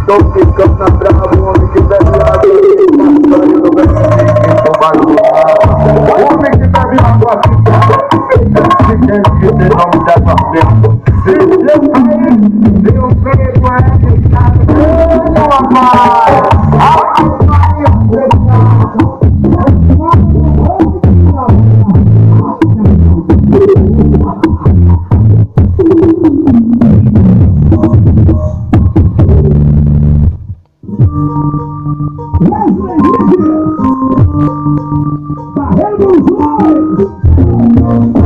Tô ficando na brava, o homem que bebe água, eu não bebo ninguém, vai o homem que bebe água, se quer que tem nome dessa frente. Se eu sair, eu pego ela, rapaz. Barrendo os olhos.